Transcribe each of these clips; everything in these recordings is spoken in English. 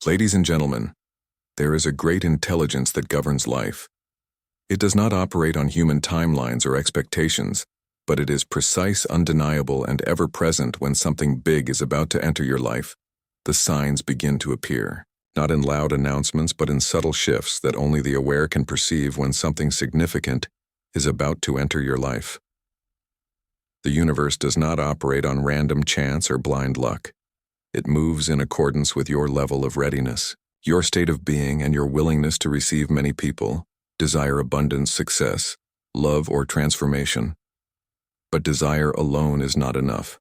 Ladies and gentlemen, there is a great intelligence that governs life. It does not operate on human timelines or expectations, but it is precise, undeniable, and ever-present when something big is about to enter your life. The signs begin to appear, not in loud announcements but in subtle shifts that only the aware can perceive when something significant is about to enter your life. The universe does not operate on random chance or blind luck. It moves in accordance with your level of readiness, your state of being, and your willingness to receive. Many people desire abundance, success, love, or transformation. But desire alone is not enough.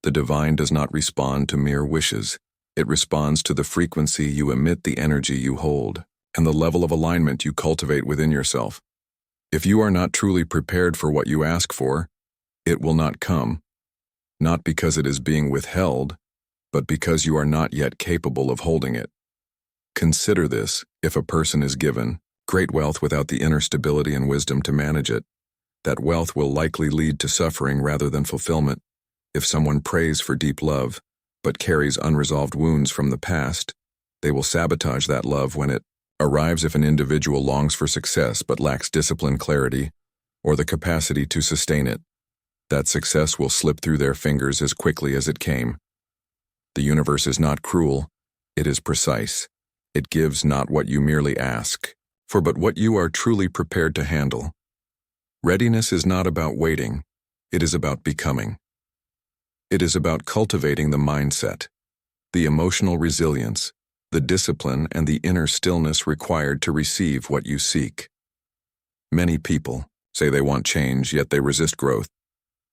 The divine does not respond to mere wishes. It responds to the frequency you emit, the energy you hold, and the level of alignment you cultivate within yourself. If you are not truly prepared for what you ask for, it will not come, not because it is being withheld, but because you are not yet capable of holding it. Consider this: if a person is given great wealth without the inner stability and wisdom to manage it, that wealth will likely lead to suffering rather than fulfillment. If someone prays for deep love, but carries unresolved wounds from the past, they will sabotage that love when it arrives. If an individual longs for success but lacks discipline, clarity, or the capacity to sustain it, that success will slip through their fingers as quickly as it came. The universe is not cruel, it is precise. It gives not what you merely ask for, but what you are truly prepared to handle. Readiness is not about waiting, it is about becoming. It is about cultivating the mindset, the emotional resilience, the discipline, and the inner stillness required to receive what you seek. Many people say they want change, yet they resist growth.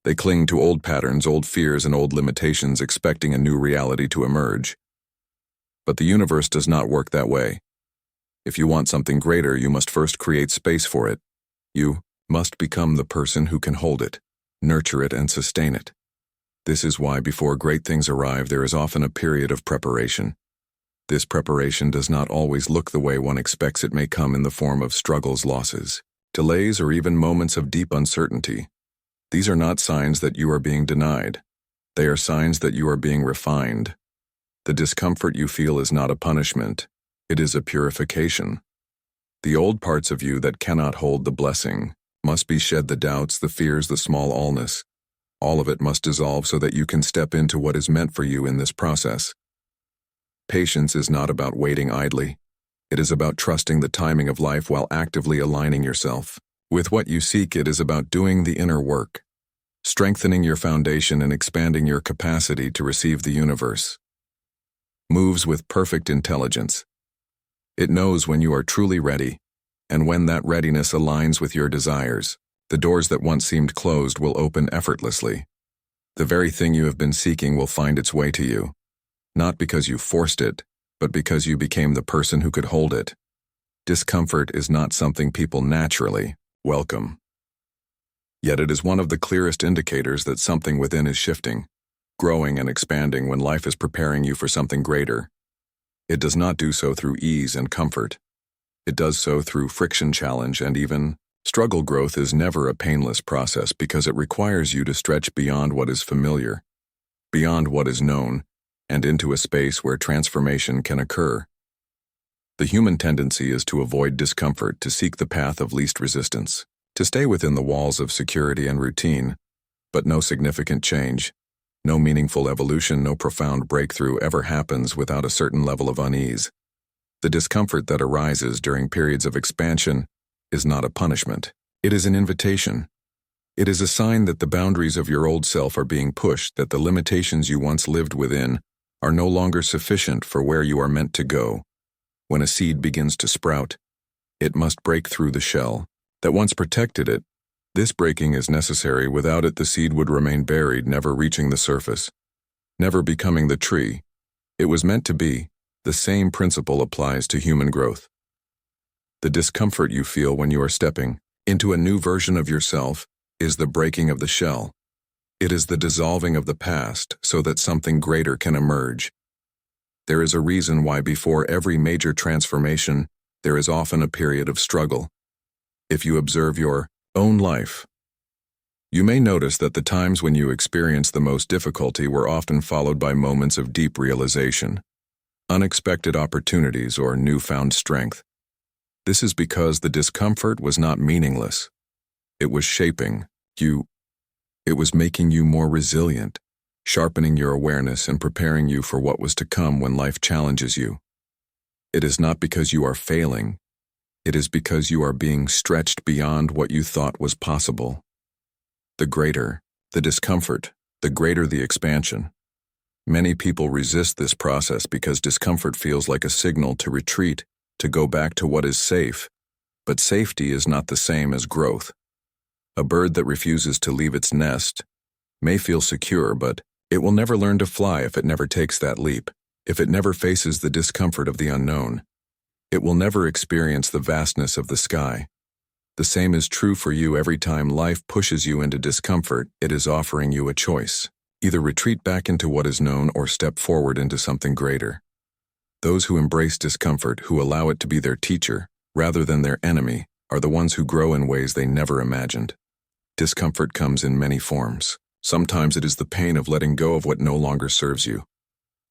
They cling to old patterns, old fears, and old limitations, expecting a new reality to emerge. But the universe does not work that way. If you want something greater, you must first create space for it. You must become the person who can hold it, nurture it, and sustain it. This is why before great things arrive, there is often a period of preparation. This preparation does not always look the way one expects. It may come in the form of struggles, losses, delays, or even moments of deep uncertainty. These are not signs that you are being denied. They are signs that you are being refined. The discomfort you feel is not a punishment. It is a purification. The old parts of you that cannot hold the blessing must be shed, the doubts, the fears, the small allness. All of it must dissolve so that you can step into what is meant for you in this process. Patience is not about waiting idly. It is about trusting the timing of life while actively aligning yourself with what you seek. It is about doing the inner work, strengthening your foundation and expanding your capacity to receive. The universe moves with perfect intelligence. It knows when you are truly ready, and when that readiness aligns with your desires, the doors that once seemed closed will open effortlessly. The very thing you have been seeking will find its way to you, not because you forced it, but because you became the person who could hold it. Discomfort is not something people naturally welcome. Yet it is one of the clearest indicators that something within is shifting, growing, and expanding. When life is preparing you for something greater, it does not do so through ease and comfort. It does so through friction, challenge, and even struggle. Growth is never a painless process because it requires you to stretch beyond what is familiar, beyond what is known, and into a space where transformation can occur. The human tendency is to avoid discomfort, to seek the path of least resistance, to stay within the walls of security and routine. But no significant change, no meaningful evolution, no profound breakthrough ever happens without a certain level of unease. The discomfort that arises during periods of expansion is not a punishment. It is an invitation. It is a sign that the boundaries of your old self are being pushed, that the limitations you once lived within are no longer sufficient for where you are meant to go. When a seed begins to sprout, it must break through the shell that once protected it. This breaking is necessary. Without it, the seed would remain buried, never reaching the surface, never becoming the tree it was meant to be. The same principle applies to human growth. The discomfort you feel when you are stepping into a new version of yourself is the breaking of the shell. It is the dissolving of the past so that something greater can emerge. There is a reason why before every major transformation, there is often a period of struggle. If you observe your own life, you may notice that the times when you experienced the most difficulty were often followed by moments of deep realization. unexpected opportunities, or newfound strength. This is because the discomfort was not meaningless. It was shaping you. It was making you more resilient, sharpening your awareness and preparing you for what was to come when life challenges you. It is not because you are failing. It is because you are being stretched beyond what you thought was possible. The greater the discomfort, the greater the expansion. Many people resist this process because discomfort feels like a signal to retreat, to go back to what is safe. But safety is not the same as growth. A bird that refuses to leave its nest may feel secure, but it will never learn to fly if it never takes that leap, if it never faces the discomfort of the unknown. It will never experience the vastness of the sky. The same is true for you. Every time life pushes you into discomfort, it is offering you a choice. Either retreat back into what is known or step forward into something greater. Those who embrace discomfort, who allow it to be their teacher, rather than their enemy, are the ones who grow in ways they never imagined. Discomfort comes in many forms. Sometimes it is the pain of letting go of what no longer serves you.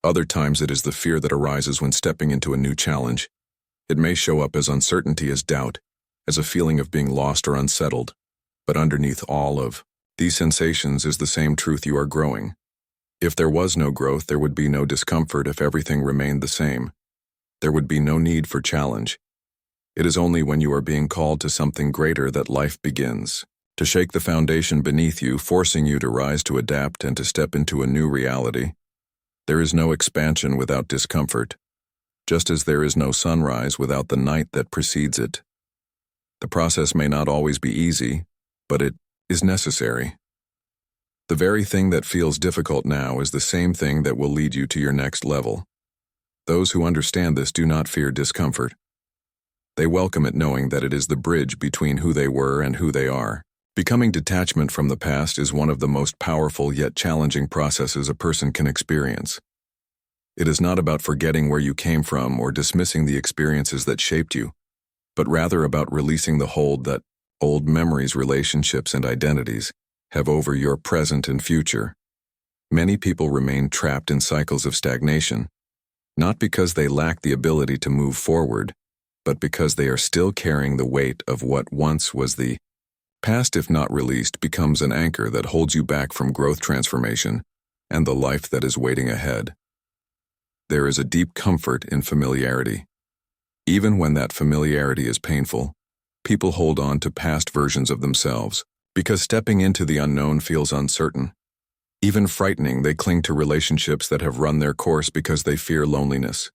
Other times it is the fear that arises when stepping into a new challenge. It may show up as uncertainty, as doubt, as a feeling of being lost or unsettled. But underneath all of these sensations is the same truth: you are growing. If there was no growth, there would be no discomfort. If everything remained the same, there would be no need for challenge. It is only when you are being called to something greater that life begins to shake the foundation beneath you, forcing you to rise, to adapt, and to step into a new reality. There is no expansion without discomfort, just as there is no sunrise without the night that precedes it. The process may not always be easy, but it is necessary. The very thing that feels difficult now is the same thing that will lead you to your next level. Those who understand this do not fear discomfort. They welcome it, knowing that it is the bridge between who they were and who they are. Becoming detachment from the past is one of the most powerful yet challenging processes a person can experience. It is not about forgetting where you came from or dismissing the experiences that shaped you, but rather about releasing the hold that old memories, relationships, and identities have over your present and future. Many people remain trapped in cycles of stagnation, not because they lack the ability to move forward, but because they are still carrying the weight of what once was the past. If not released, becomes an anchor that holds you back from growth, transformation, and the life that is waiting ahead. There is a deep comfort in familiarity. Even when that familiarity is painful, people hold on to past versions of themselves, because stepping into the unknown feels uncertain. Even frightening, they cling to relationships that have run their course because they fear loneliness.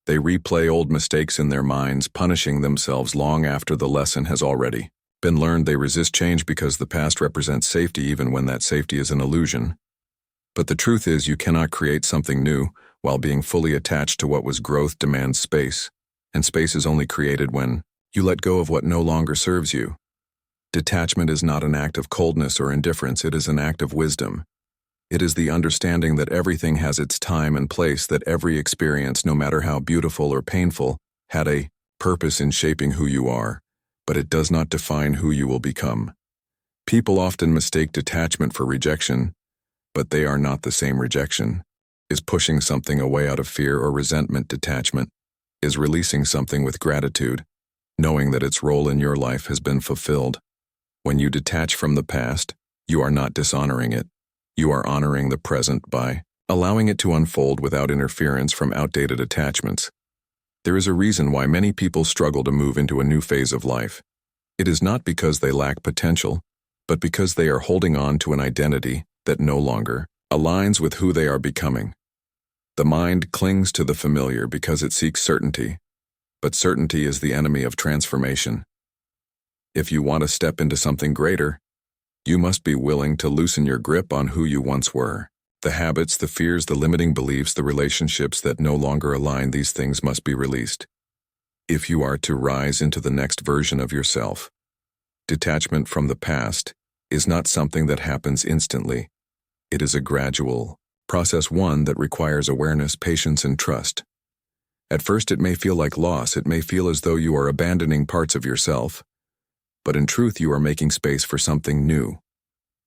They replay old mistakes in their minds, punishing themselves long after the lesson has already been learned. They resist change because the past represents safety, even when that safety is an illusion. But the truth is, you cannot create something new while being fully attached to what was. Growth demands space, and space is only created when you let go of what no longer serves you. Detachment is not an act of coldness or indifference, it is an act of wisdom. It is the understanding that everything has its time and place, that every experience, no matter how beautiful or painful, had a purpose in shaping who you are, but it does not define who you will become. People often mistake detachment for rejection, but they are not the same. Rejection is pushing something away out of fear or resentment. Detachment is releasing something with gratitude, knowing that its role in your life has been fulfilled. When you detach from the past, you are not dishonoring it. You are honoring the present by allowing it to unfold without interference from outdated attachments. There is a reason why many people struggle to move into a new phase of life. It is not because they lack potential, but because they are holding on to an identity that no longer aligns with who they are becoming. The mind clings to the familiar because it seeks certainty, but certainty is the enemy of transformation. If you want to step into something greater, you must be willing to loosen your grip on who you once were. The habits, the fears, the limiting beliefs, the relationships that no longer align, these things must be released. If you are to rise into the next version of yourself, detachment from the past is not something that happens instantly. It is a gradual process, one that requires awareness, patience, and trust. At first, it may feel like loss. It may feel as though you are abandoning parts of yourself. But in truth, you are making space for something new.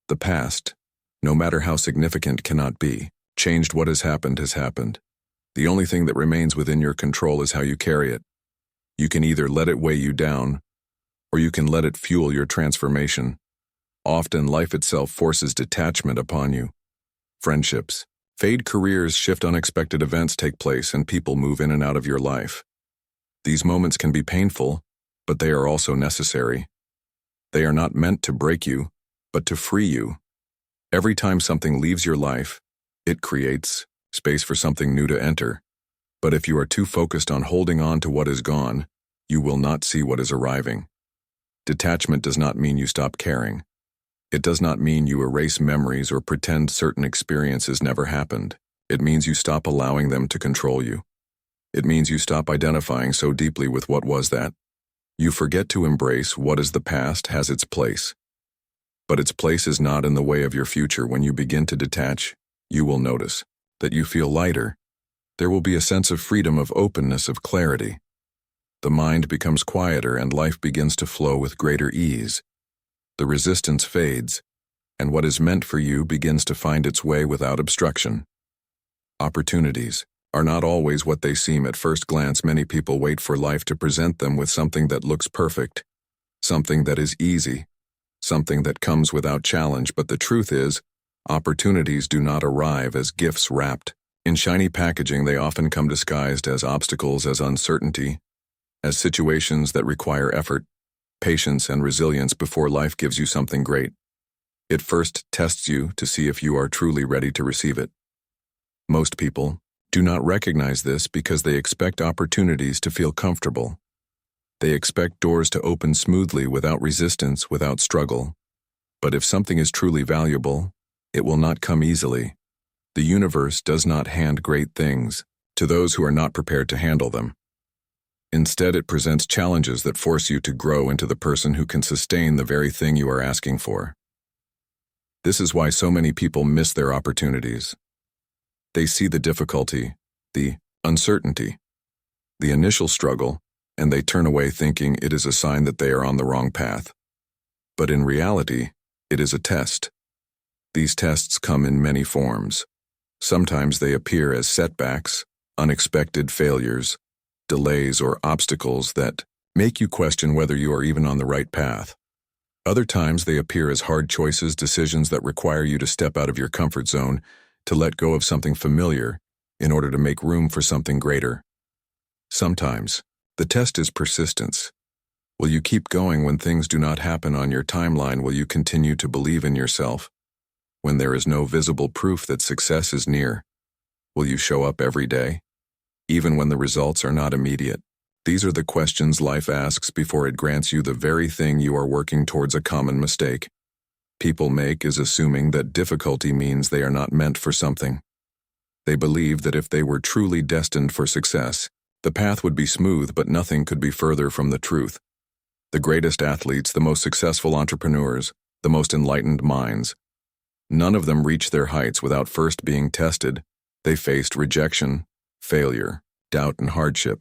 The past, no matter how significant, cannot be changed. What has happened has happened. The only thing that remains within your control is how you carry it. You can either let it weigh you down, or you can let it fuel your transformation. Often, life itself forces detachment upon you. Friendships fade, careers shift, unexpected events take place, and people move in and out of your life. These moments can be painful, but they are also necessary. They are not meant to break you, but to free you. Every time something leaves your life, it creates space for something new to enter. But if you are too focused on holding on to what is gone, you will not see what is arriving. Detachment does not mean you stop caring. It does not mean you erase memories or pretend certain experiences never happened. It means you stop allowing them to control you. It means you stop identifying so deeply with what was that. You forget to embrace what is the past has its place. But its place is not in the way of your future. When you begin to detach, you will notice that you feel lighter. There will be a sense of freedom, of openness, of clarity. The mind becomes quieter and life begins to flow with greater ease. The resistance fades, and what is meant for you begins to find its way without obstruction. Opportunities are not always what they seem at first glance. Many people wait for life to present them with something that looks perfect, something that is easy, something that comes without challenge. But the truth is, opportunities do not arrive as gifts wrapped in shiny packaging. They often come disguised as obstacles, as uncertainty, as situations that require effort, patience, and resilience. Before life gives you something great, it first tests you to see if you are truly ready to receive it. Most people do not recognize this because they expect opportunities to feel comfortable. They expect doors to open smoothly, without resistance, without struggle. But if something is truly valuable, it will not come easily. The universe does not hand great things to those who are not prepared to handle them. Instead, it presents challenges that force you to grow into the person who can sustain the very thing you are asking for. This is why so many people miss their opportunities. They see the difficulty, the uncertainty, the initial struggle, and they turn away thinking it is a sign that they are on the wrong path. But in reality, it is a test. These tests come in many forms. Sometimes they appear as setbacks, unexpected failures, delays, or obstacles that make you question whether you are even on the right path. Other times they appear as hard choices, decisions that require you to step out of your comfort zone, to let go of something familiar in order to make room for something greater. Sometimes the test is persistence. Will you keep going when things do not happen on your timeline? Will you continue to believe in yourself when there is no visible proof that success is near? Will you show up every day, even when the results are not immediate? These are the questions life asks before it grants you the very thing you are working towards. A common mistake people make is assuming that difficulty means they are not meant for something. They believe that if they were truly destined for success, the path would be smooth, but nothing could be further from the truth. The greatest athletes, the most successful entrepreneurs, the most enlightened minds, none of them reached their heights without first being tested. They faced rejection, failure, doubt, and hardship.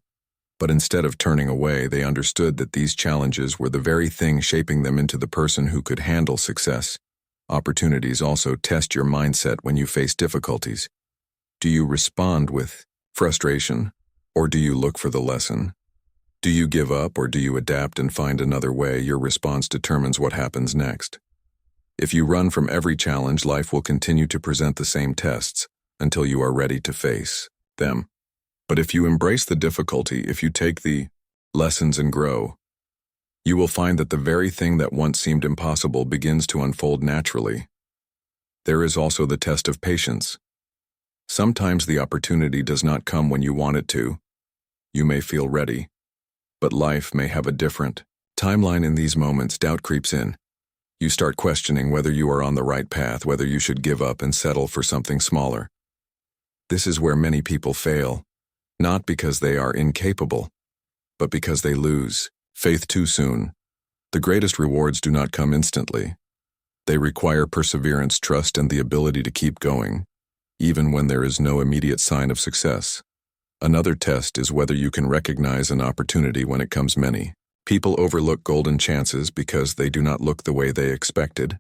But instead of turning away, they understood that these challenges were the very thing shaping them into the person who could handle success. Opportunities also test your mindset when you face difficulties. Do you respond with frustration, or do you look for the lesson? Do you give up, or do you adapt and find another way? Your response determines what happens next. If you run from every challenge, life will continue to present the same tests until you are ready to face them. But if you embrace the difficulty, if you take the lessons and grow, you will find that the very thing that once seemed impossible begins to unfold naturally. There is also the test of patience. Sometimes the opportunity does not come when you want it to. You may feel ready, but life may have a different timeline. In these moments, doubt creeps in. You start questioning whether you are on the right path, whether you should give up and settle for something smaller. This is where many people fail. Not because they are incapable, but because they lose faith too soon. The greatest rewards do not come instantly. They require perseverance, trust, and the ability to keep going, even when there is no immediate sign of success. Another test is whether you can recognize an opportunity when it comes. Many people overlook golden chances because they do not look the way they expected.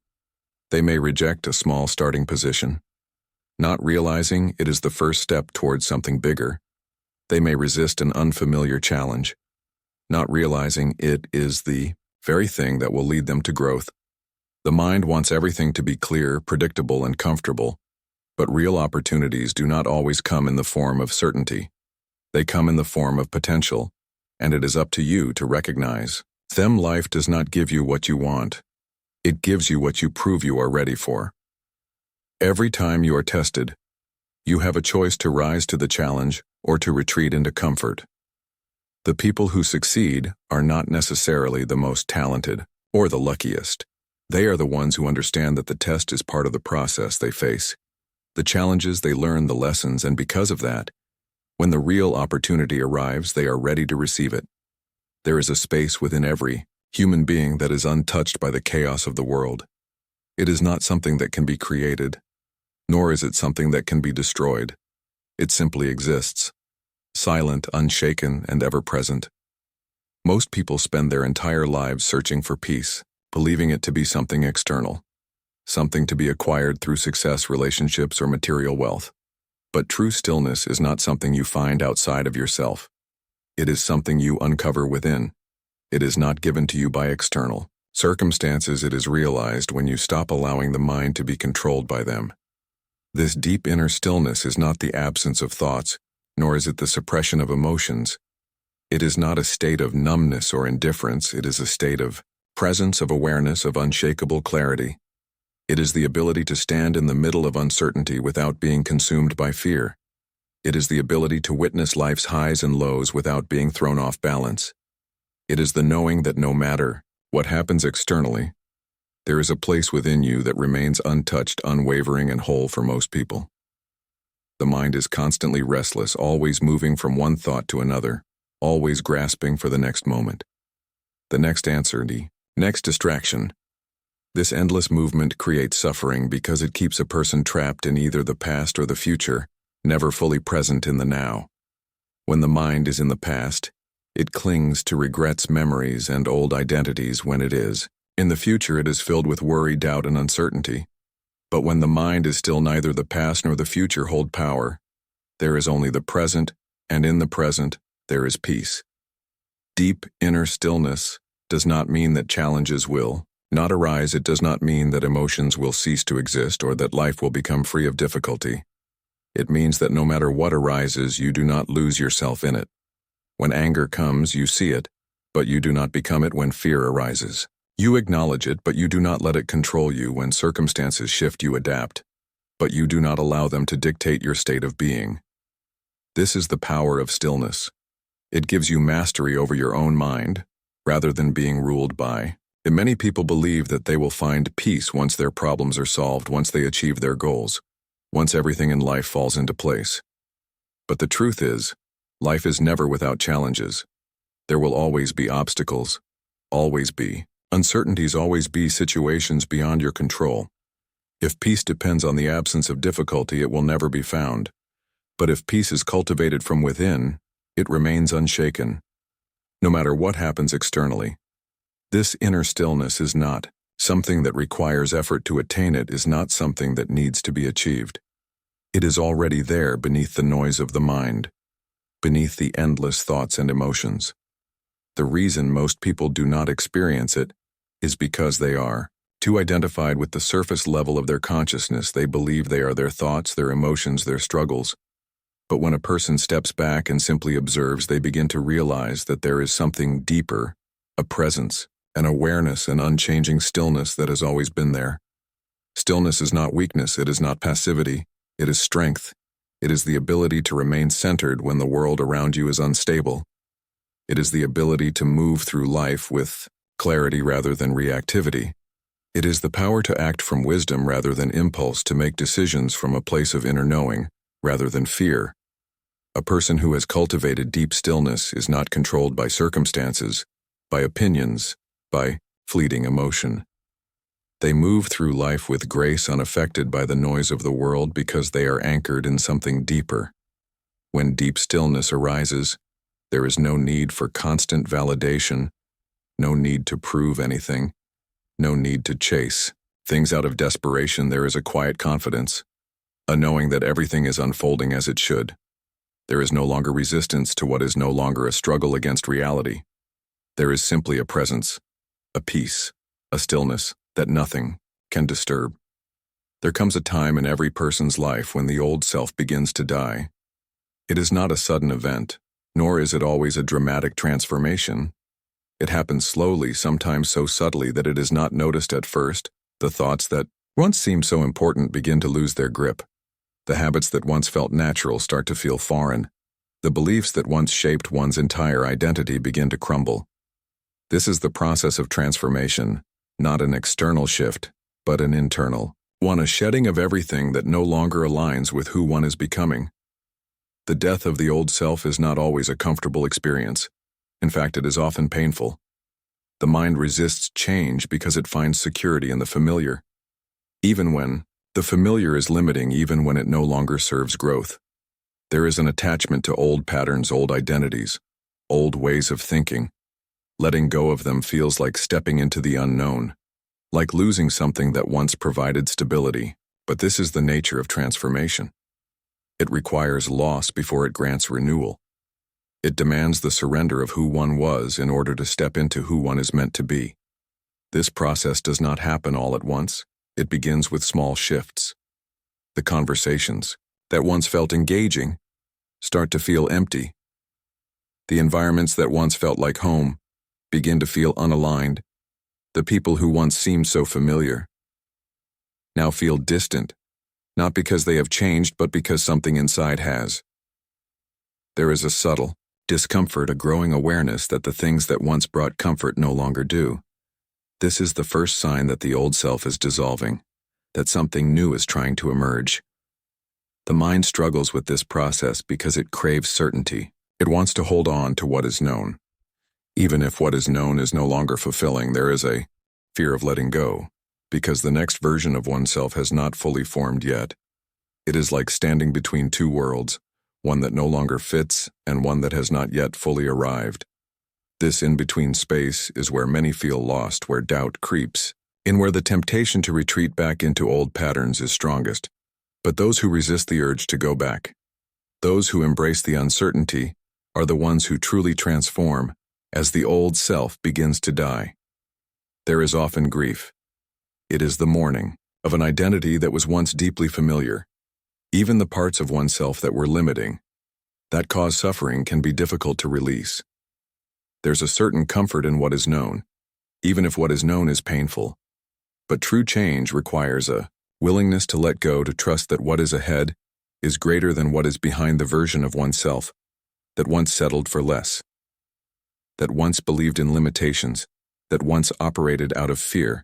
They may reject a small starting position, Not realizing it is the first step towards something bigger. They may resist an unfamiliar challenge, not realizing it is the very thing that will lead them to growth. The mind wants everything to be clear, predictable, and comfortable, but real opportunities do not always come in the form of certainty. They come in the form of potential, and it is up to you to recognize them. Life does not give you what you want. It gives you what you prove you are ready for. Every time you are tested, you have a choice to rise to the challenge or to retreat into comfort. The people who succeed are not necessarily the most talented or the luckiest. They are the ones who understand that the test is part of the process they face. The challenges they learn, the lessons, and because of that, when the real opportunity arrives, they are ready to receive it. There is a space within every human being that is untouched by the chaos of the world. It is not something that can be created, nor is it something that can be destroyed. It simply exists, silent, unshaken, and ever-present. Most people spend their entire lives searching for peace, believing it to be something external, something to be acquired through success, relationships, or material wealth. But true stillness is not something you find outside of yourself. It is something you uncover within. It is not given to you by external circumstances. It is realized when you stop allowing the mind to be controlled by them. This deep inner stillness is not the absence of thoughts, nor is it the suppression of emotions. It is not a state of numbness or indifference. It is a state of presence, of awareness, of unshakable clarity. It is the ability to stand in the middle of uncertainty without being consumed by fear. It is the ability to witness life's highs and lows without being thrown off balance. It is the knowing that no matter what happens externally, there is a place within you that remains untouched, unwavering, and whole for most people. The mind is constantly restless, always moving from one thought to another, always grasping for the next moment, the next answer, the next distraction. This endless movement creates suffering because it keeps a person trapped in either the past or the future, never fully present in the now. When the mind is in the past, it clings to regrets, memories, and old identities. When it is in the future, it is filled with worry, doubt, and uncertainty. But when the mind is still, neither the past nor the future hold power. There is only the present, and in the present, there is peace. Deep inner stillness does not mean that challenges will not arise. It does not mean that emotions will cease to exist or that life will become free of difficulty. It means that no matter what arises, you do not lose yourself in it. When anger comes, you see it, but you do not become it. When fear arises, you acknowledge it, but you do not let it control you. When circumstances shift, you adapt, but you do not allow them to dictate your state of being. This is the power of stillness. It gives you mastery over your own mind, rather than being ruled by it. Many people believe that they will find peace once their problems are solved, once they achieve their goals, once everything in life falls into place. But the truth is, life is never without challenges. There will always be obstacles, always be uncertainties, always be situations beyond your control. If peace depends on the absence of difficulty, it will never be found. But if peace is cultivated from within, it remains unshaken, no matter what happens externally. This inner stillness is not something that requires effort to attain. It is not something that needs to be achieved. It is already there beneath the noise of the mind, beneath the endless thoughts and emotions. The reason most people do not experience it is because they are too identified with the surface level of their consciousness. They believe they are their thoughts, their emotions, their struggles. But when a person steps back and simply observes, they begin to realize that there is something deeper, a presence, an awareness, an unchanging stillness that has always been there. Stillness is not weakness, it is not passivity, it is strength. It is the ability to remain centered when the world around you is unstable. It is the ability to move through life with clarity rather than reactivity. It is the power to act from wisdom rather than impulse, to make decisions from a place of inner knowing rather than fear. A person who has cultivated deep stillness is not controlled by circumstances, by opinions, by fleeting emotion. They move through life with grace, unaffected by the noise of the world, because they are anchored in something deeper. When deep stillness arises, there is no need for constant validation, no need to prove anything, no need to chase things out of desperation. There is a quiet confidence, a knowing that everything is unfolding as it should. There is no longer resistance to what is no longer a struggle against reality. There is simply a presence, a peace, a stillness that nothing can disturb. There comes a time in every person's life when the old self begins to die. It is not a sudden event, nor is it always a dramatic transformation. It happens slowly, sometimes so subtly that it is not noticed at first. The thoughts that once seemed so important begin to lose their grip. The habits that once felt natural start to feel foreign. The beliefs that once shaped one's entire identity begin to crumble. This is the process of transformation, not an external shift, but an internal one, a shedding of everything that no longer aligns with who one is becoming. The death of the old self is not always a comfortable experience. In fact, it is often painful. The mind resists change because it finds security in the familiar, even when the familiar is limiting, even when it no longer serves growth. There is an attachment to old patterns, old identities, old ways of thinking. Letting go of them feels like stepping into the unknown, like losing something that once provided stability. But this is the nature of transformation. It requires loss before it grants renewal. It demands the surrender of who one was in order to step into who one is meant to be. This process does not happen all at once. It begins with small shifts. The conversations that once felt engaging start to feel empty. The environments that once felt like home begin to feel unaligned. The people who once seemed so familiar now feel distant, not because they have changed, but because something inside has. There is a subtle discomfort, a growing awareness that the things that once brought comfort no longer do. This is the first sign that the old self is dissolving, that something new is trying to emerge. The mind struggles with this process because it craves certainty. It wants to hold on to what is known. Even if what is known is no longer fulfilling, there is a fear of letting go, because the next version of oneself has not fully formed yet. It is like standing between two worlds, one that no longer fits and one that has not yet fully arrived. This in-between space is where many feel lost, where doubt creeps, and where the temptation to retreat back into old patterns is strongest. But those who resist the urge to go back, those who embrace the uncertainty, are the ones who truly transform as the old self begins to die. There is often grief. It is the mourning of an identity that was once deeply familiar. Even the parts of oneself that were limiting, that cause suffering, can be difficult to release. There's a certain comfort in what is known, even if what is known is painful. But true change requires a willingness to let go, to trust that what is ahead is greater than what is behind, the version of oneself that once settled for less, that once believed in limitations, that once operated out of fear.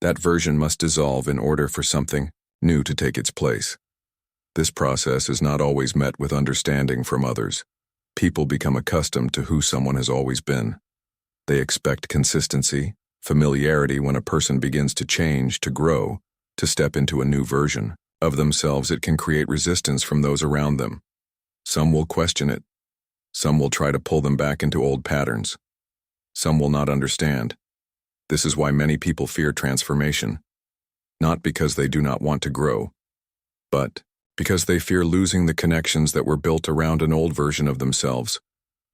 That version must dissolve in order for something new to take its place. This process is not always met with understanding from others. People become accustomed to who someone has always been. They expect consistency, familiarity. When a person begins to change, to grow, to step into a new version of themselves, it can create resistance from those around them. Some will question it. Some will try to pull them back into old patterns. Some will not understand. This is why many people fear transformation, not because they do not want to grow, but because they fear losing the connections that were built around an old version of themselves.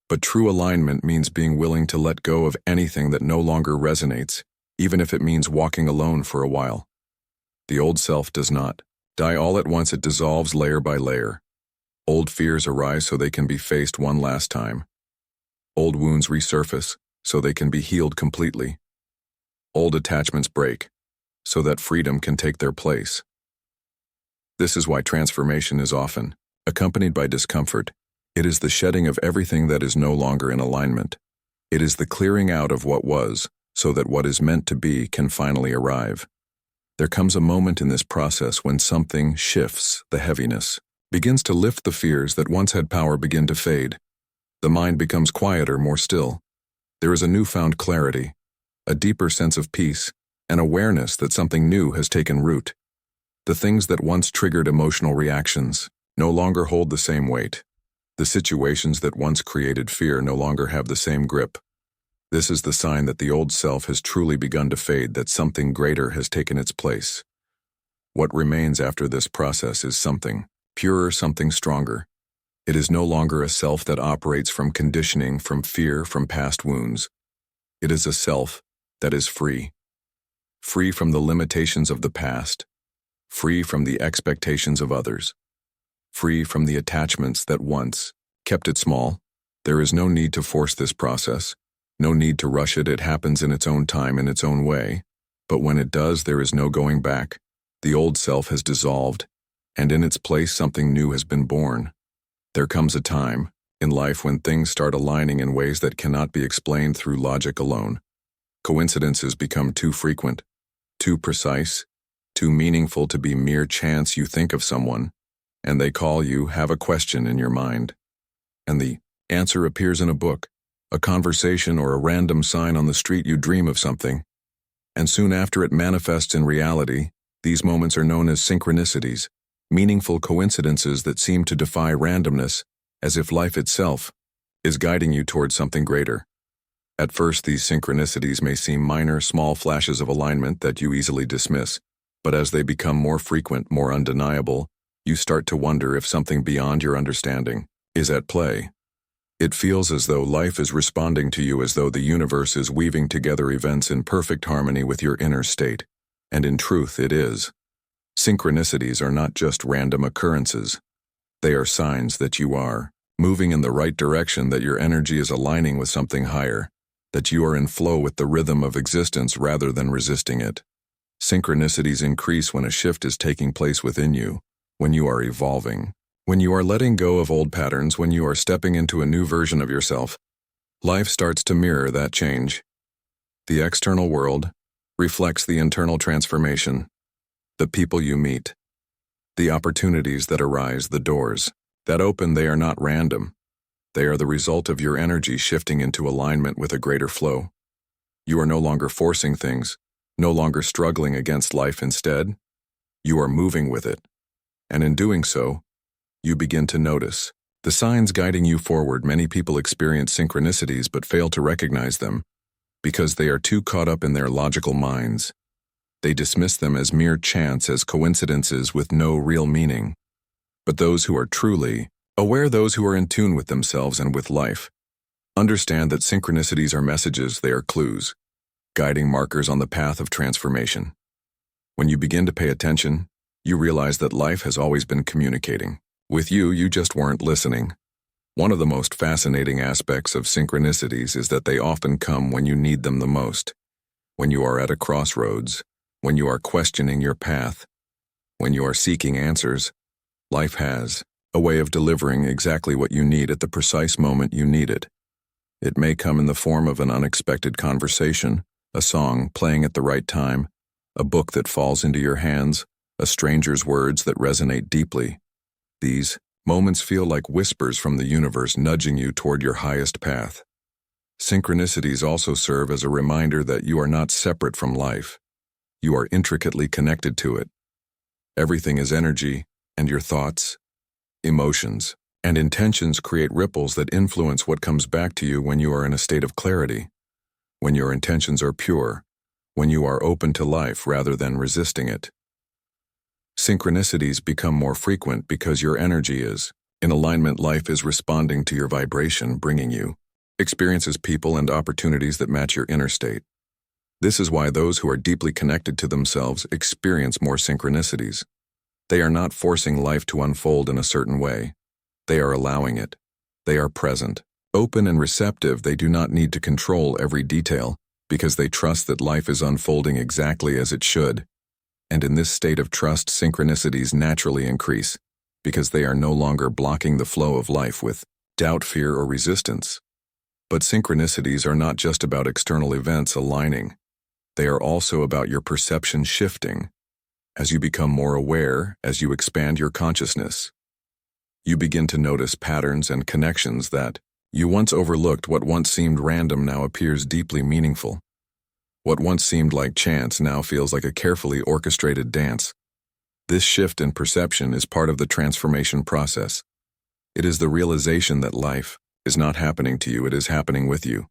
But true alignment means being willing to let go of anything that no longer resonates, even if it means walking alone for a while. The old self does not die all at once. It dissolves layer by layer. Old fears arise so they can be faced one last time. Old wounds resurface so they can be healed completely. Old attachments break so that freedom can take their place. This is why transformation is often accompanied by discomfort. It is the shedding of everything that is no longer in alignment. It is the clearing out of what was, so that what is meant to be can finally arrive. There comes a moment in this process when something shifts. The heaviness begins to lift. The fears that once had power begin to fade. The mind becomes quieter, more still. There is a newfound clarity, a deeper sense of peace, an awareness that something new has taken root. The things that once triggered emotional reactions no longer hold the same weight. The situations that once created fear no longer have the same grip. This is the sign that the old self has truly begun to fade, that something greater has taken its place. What remains after this process is something purer, something stronger. It is no longer a self that operates from conditioning, from fear, from past wounds. It is a self that is free. Free from the limitations of the past. Free from the expectations of others. Free from the attachments that once kept it small. There is no need to force this process. No need to rush it. It happens in its own time, in its own way. But when it does, there is no going back. The old self has dissolved, and in its place something new has been born. There comes a time in life when things start aligning in ways that cannot be explained through logic alone. Coincidences become too frequent, too precise, too meaningful to be mere chance. You think of someone, and they call you, have a question in your mind, and the answer appears in a book, a conversation, or a random sign on the street. You dream of something, and soon after it manifests in reality. These moments are known as synchronicities, meaningful coincidences that seem to defy randomness, as if life itself is guiding you towards something greater. At first, these synchronicities may seem minor, small flashes of alignment that you easily dismiss, but as they become more frequent, more undeniable, you start to wonder if something beyond your understanding is at play. It feels as though life is responding to you, as though the universe is weaving together events in perfect harmony with your inner state. And in truth, it is. Synchronicities are not just random occurrences. They are signs that you are moving in the right direction, that your energy is aligning with something higher, that you are in flow with the rhythm of existence rather than resisting it. Synchronicities increase when a shift is taking place within you, when you are evolving, when you are letting go of old patterns, when you are stepping into a new version of yourself. Life starts to mirror that change. The external world reflects the internal transformation. The people you meet, the opportunities that arise, the doors that open, they are not random. They are the result of your energy shifting into alignment with a greater flow. You are no longer forcing things, no longer struggling against life. Instead, you are moving with it. And in doing so, you begin to notice the signs guiding you forward. Many people experience synchronicities but fail to recognize them because they are too caught up in their logical minds. They dismiss them as mere chance, as coincidences with no real meaning. But those who are truly aware, those who are in tune with themselves and with life, understand that synchronicities are messages. They are clues, guiding markers on the path of transformation. When you begin to pay attention, you realize that life has always been communicating with you. You just weren't listening. One of the most fascinating aspects of synchronicities is that they often come when you need them the most. When you are at a crossroads, when you are questioning your path, when you are seeking answers, life has a way of delivering exactly what you need at the precise moment you need it. It may come in the form of an unexpected conversation, a song playing at the right time, a book that falls into your hands, a stranger's words that resonate deeply. These moments feel like whispers from the universe nudging you toward your highest path. Synchronicities also serve as a reminder that you are not separate from life. You are intricately connected to it. Everything is energy, and your thoughts, emotions, and intentions create ripples that influence what comes back to you when you are in a state of clarity, when your intentions are pure, when you are open to life rather than resisting it. Synchronicities become more frequent because your energy is in alignment. Life is responding to your vibration, bringing you experiences, people, and opportunities that match your inner state. This is why those who are deeply connected to themselves experience more synchronicities. They are not forcing life to unfold in a certain way. They are allowing it. They are present, open, and receptive. They do not need to control every detail because they trust that life is unfolding exactly as it should. And in this state of trust, synchronicities naturally increase because they are no longer blocking the flow of life with doubt, fear, or resistance. But synchronicities are not just about external events aligning. They are also about your perception shifting. As you become more aware, as you expand your consciousness, you begin to notice patterns and connections that you once overlooked. What once seemed random now appears deeply meaningful. What once seemed like chance now feels like a carefully orchestrated dance. This shift in perception is part of the transformation process. It is the realization that life is not happening to you, it is happening with you.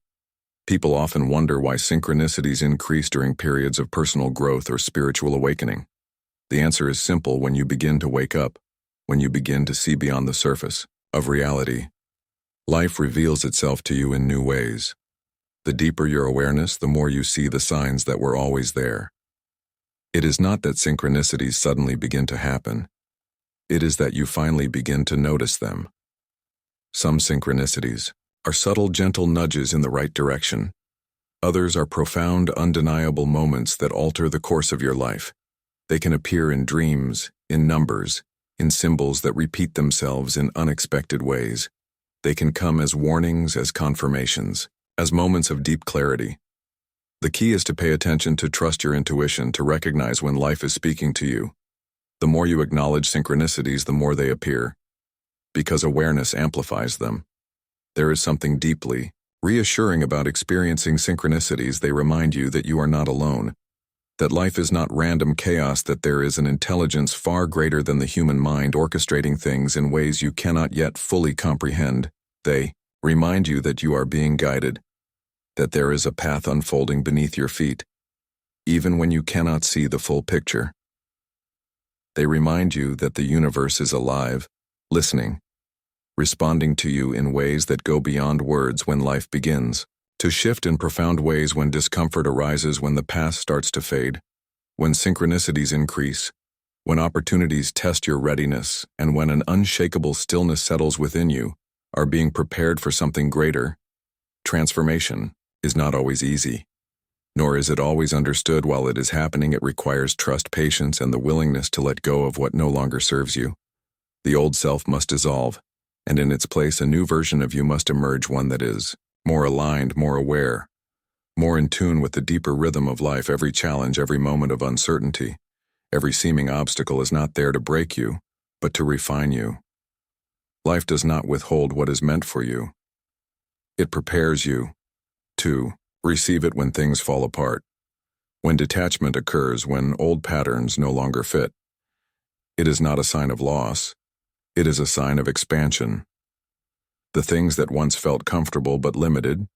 People often wonder why synchronicities increase during periods of personal growth or spiritual awakening. The answer is simple: when you begin to wake up, when you begin to see beyond the surface of reality. Life reveals itself to you in new ways. The deeper your awareness, the more you see the signs that were always there. It is not that synchronicities suddenly begin to happen. It is that you finally begin to notice them. Some synchronicities are subtle, gentle nudges in the right direction. Others are profound, undeniable moments that alter the course of your life. They can appear in dreams, in numbers, in symbols that repeat themselves in unexpected ways. They can come as warnings, as confirmations, as moments of deep clarity. The key is to pay attention, to trust your intuition, to recognize when life is speaking to you. The more you acknowledge synchronicities, the more they appear, because awareness amplifies them. There is something deeply reassuring about experiencing synchronicities. They remind you that you are not alone, that life is not random chaos, that there is an intelligence far greater than the human mind orchestrating things in ways you cannot yet fully comprehend. They remind you that you are being guided, that there is a path unfolding beneath your feet, even when you cannot see the full picture. They remind you that the universe is alive, listening, responding to you in ways that go beyond words when life begins to shift in profound ways, when discomfort arises, when the past starts to fade, when synchronicities increase, when opportunities test your readiness, and when an unshakable stillness settles within you, are being prepared for something greater. Transformation is not always easy, nor is it always understood. While it is happening, it requires trust, patience, and the willingness to let go of what no longer serves you. The old self must dissolve, and in its place a new version of you must emerge, one that is more aligned, more aware, more in tune with the deeper rhythm of life. Every challenge, every moment of uncertainty, every seeming obstacle is not there to break you, but to refine you. Life does not withhold what is meant for you. It prepares you to receive it when things fall apart, when detachment occurs, when old patterns no longer fit. It is not a sign of loss. It is a sign of expansion. The things that once felt comfortable but limited,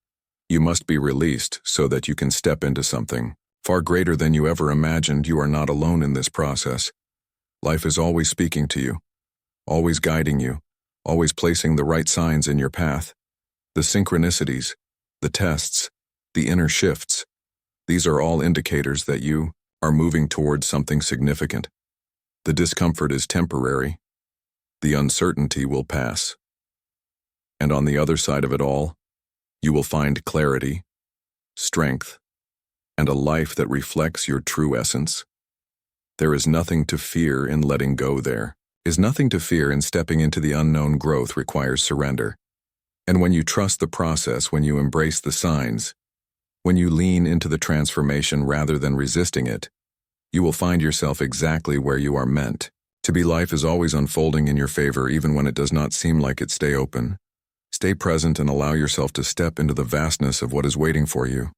you must be released so that you can step into something far greater than you ever imagined. You are not alone in this process. Life is always speaking to you, always guiding you, always placing the right signs in your path. The synchronicities, the tests, the inner shifts, these are all indicators that you are moving towards something significant. The discomfort is temporary. The uncertainty will pass. And on the other side of it all, you will find clarity, strength, and a life that reflects your true essence. There is nothing to fear in letting go. There is nothing to fear in stepping into the unknown. Growth requires surrender. And when you trust the process, when you embrace the signs, when you lean into the transformation rather than resisting it, you will find yourself exactly where you are meant to be. Life is always unfolding in your favor, even when it does not seem like it. Stay open, stay present, and allow yourself to step into the vastness of what is waiting for you.